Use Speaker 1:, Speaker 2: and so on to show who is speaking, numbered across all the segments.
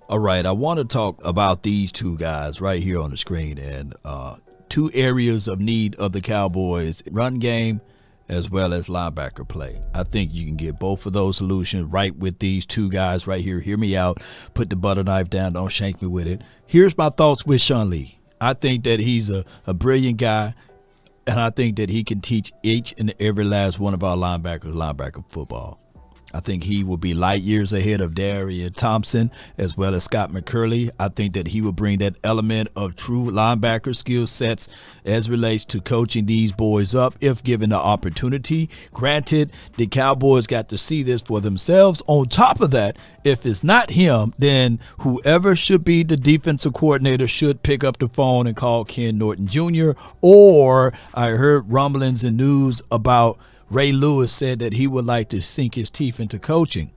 Speaker 1: All right, I want to talk about these two guys right here on the screen and two areas of need of the Cowboys: run game as well as linebacker play. I think you can get both of those solutions right with these two guys right here. Hear me out. Put the butter knife down. Don't shank me with it. Here's my thoughts with Sean Lee. I think that he's a brilliant guy, and I think that he can teach each and every last one of our linebacker football. I think he will be light years ahead of Darian Thompson as well as Scott McCurley. I think that he will bring that element of true linebacker skill sets as relates to coaching these boys up if given the opportunity. Granted, the Cowboys got to see this for themselves. On top of that, if it's not him, then whoever should be the defensive coordinator should pick up the phone and call Ken Norton Jr. Or I heard rumblings and news about Ray Lewis said that he would like to sink his teeth into coaching.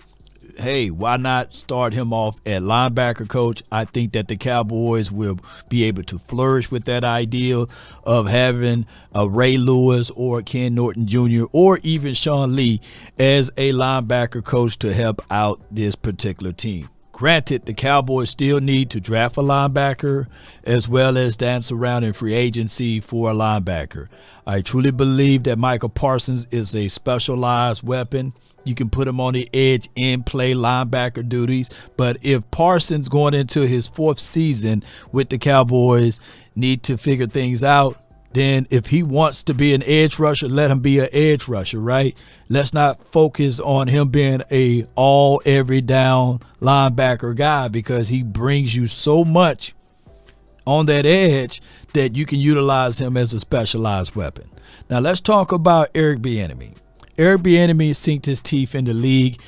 Speaker 1: Hey, why not start him off at linebacker coach? I think that the Cowboys will be able to flourish with that idea of having a Ray Lewis or Ken Norton Jr. or even Sean Lee as a linebacker coach to help out this particular team. Granted, the Cowboys still need to draft a linebacker as well as dance around in free agency for a linebacker. I truly believe that Michael Parsons is a specialized weapon. You can put him on the edge and play linebacker duties. But if Parsons going into his fourth season with the Cowboys need to figure things out, then if he wants to be an edge rusher, let him be an edge rusher, right? Let's not focus on him being a all every down linebacker guy, because he brings you so much on that edge that you can utilize him as a specialized weapon. Now let's talk about Eric Bieniemy. Eric Bieniemy sinked his teeth in the league,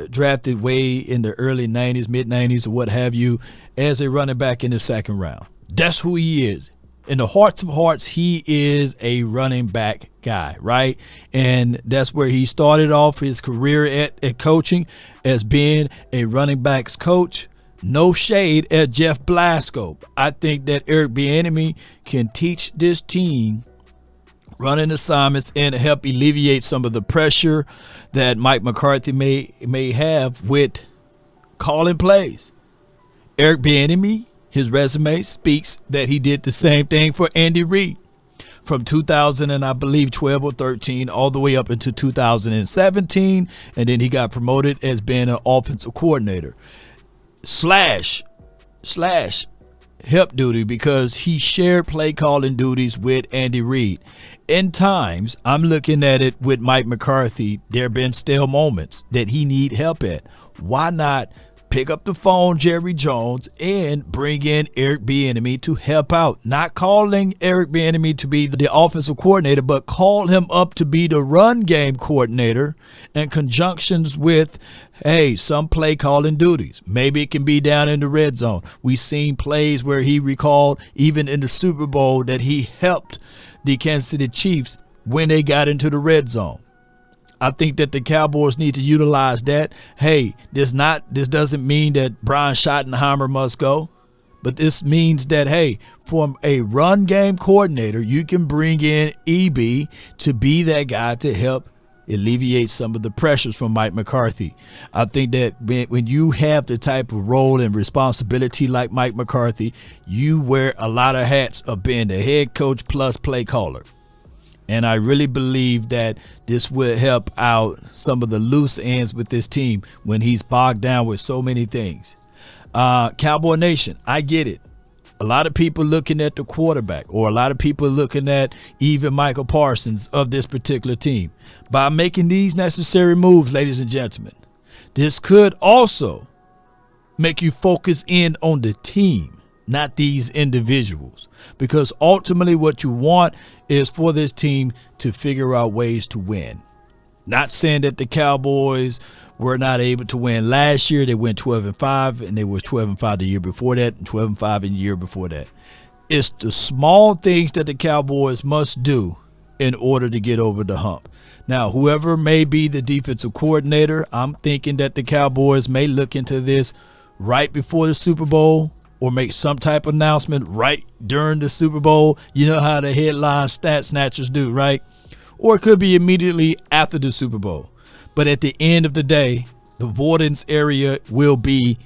Speaker 1: drafted way in the early 90s, mid 90s or what have you, as a running back in the second round. That's who he is. In the hearts of hearts, he is a running back guy, right? And that's where he started off his career at coaching, as being a running backs coach. No shade at Jeff Blasko. I think that Eric Bieniemy can teach this team running assignments and help alleviate some of the pressure that Mike McCarthy may have with calling plays. Eric Bieniemy, his resume speaks that he did the same thing for Andy Reid from 2000 and I believe 12 or 13 all the way up into 2017, and then he got promoted as being an offensive coordinator slash help duty, because he shared play calling duties with Andy Reid. In times, I'm looking at it with Mike McCarthy, there have been still moments that he need help at. Why not pick up the phone, Jerry Jones, and bring in Eric Bieniemy to help out? Not calling Eric Bieniemy to be the offensive coordinator, but call him up to be the run game coordinator in conjunctions with, hey, some play calling duties. Maybe it can be down in the red zone. We've seen plays where he recalled, even in the Super Bowl, that he helped the Kansas City Chiefs when they got into the red zone. I think that the Cowboys need to utilize that. Hey, this doesn't mean that Brian Schottenheimer must go, but this means that, hey, from a run game coordinator, you can bring in EB to be that guy to help alleviate some of the pressures from Mike McCarthy. I think that when you have the type of role and responsibility like Mike McCarthy, you wear a lot of hats of being the head coach plus play caller. And I really believe that this will help out some of the loose ends with this team when he's bogged down with so many things. Cowboy Nation, I get it. A lot of people looking at the quarterback, or a lot of people looking at even Michael Parsons of this particular team. By making these necessary moves, ladies and gentlemen, this could also make you focus in on the team, not these individuals, because ultimately what you want is for this team to figure out ways to win. Not saying that the Cowboys were not able to win last year. They went 12-5, and they were 12-5 the year before that, and 12-5 in the year before that. It's the small things that the Cowboys must do in order to get over the hump. Now, whoever may be the defensive coordinator, I'm thinking that the Cowboys may look into this right before the Super Bowl, or make some type of announcement right during the Super Bowl. You know how the headline stat snatchers do, right? Or it could be immediately after the Super Bowl. But at the end of the day, the avoidance area will be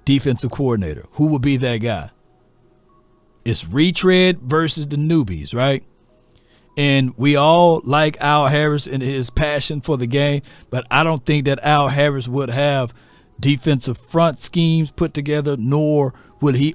Speaker 1: defensive coordinator. Who will be that guy? It's retread versus the newbies, right? And we all like Al Harris and his passion for the game, but I don't think that Al Harris would have defensive front schemes put together, nor would he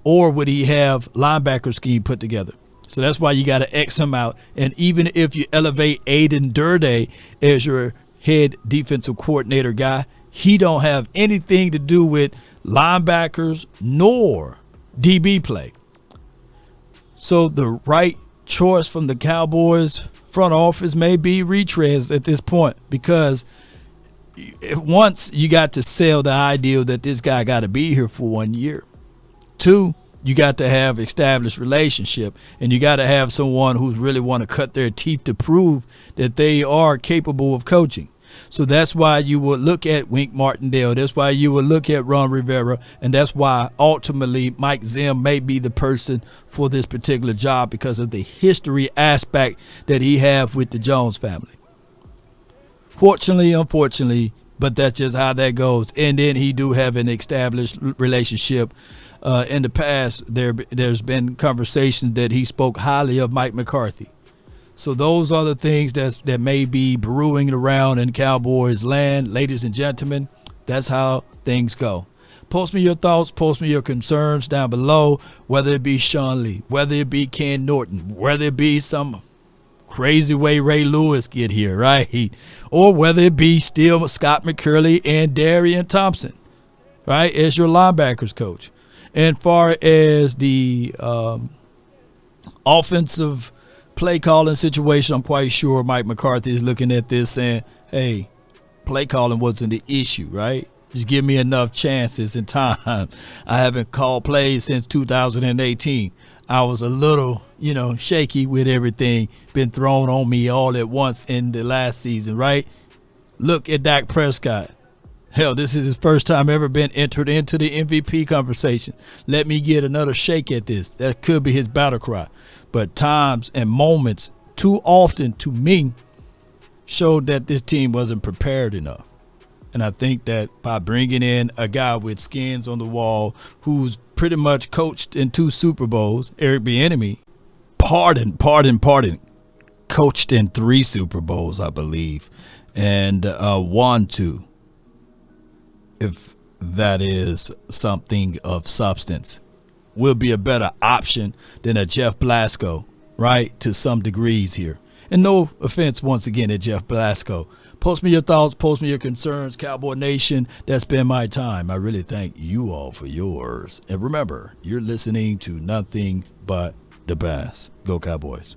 Speaker 1: have linebacker scheme put together. So that's why you got to X him out. And even if you elevate Aiden Durde as your head defensive coordinator guy, he don't have anything to do with linebackers nor DB play. So the right choice from the Cowboys front office may be retreads at this point, because once you got to sell the idea that this guy got to be here for 1 year. 2, you got to have established relationship, and you got to have someone who's really want to cut their teeth to prove that they are capable of coaching. So that's why you would look at Wink Martindale. That's why you would look at Ron Rivera. And that's why ultimately Mike Zim may be the person for this particular job, because of the history aspect that he have with the Jones family. Fortunately, unfortunately, but that's just how that goes. And then he do have an established relationship. In the past, there's been conversation that he spoke highly of Mike McCarthy. So those are the things that may be brewing around in Cowboys land. Ladies and gentlemen, that's how things go. Post me your thoughts, post me your concerns down below, whether it be Sean Lee, whether it be Ken Norton, whether it be some crazy way Ray Lewis get here, right? Or whether it be still Scott McCurley and Darian Thompson, right, as your linebackers coach. And far as the offensive play calling situation, I'm quite sure Mike McCarthy is looking at this saying, hey, play calling wasn't the issue, right? Just give me enough chances and time. I haven't called plays since 2018. I was a little, shaky with everything been thrown on me all at once in the last season, right? Look at Dak Prescott. Hell, this is his first time ever been entered into the MVP conversation. Let me get another shake at this. That could be his battle cry. But times and moments too often, to me, showed that this team wasn't prepared enough. And I think that by bringing in a guy with skins on the wall who's pretty much coached in 2 Super Bowls, Eric Bieniemy, coached in 3 Super Bowls, I believe, and won 2. If that is something of substance, will be a better option than a Jeff Blasko, right, to some degrees here. And no offense once again at Jeff Blasko. Post me your thoughts, post me your concerns. Cowboy Nation, that's been my time. I really thank you all for yours. And remember, you're listening to nothing but the best. Go Cowboys.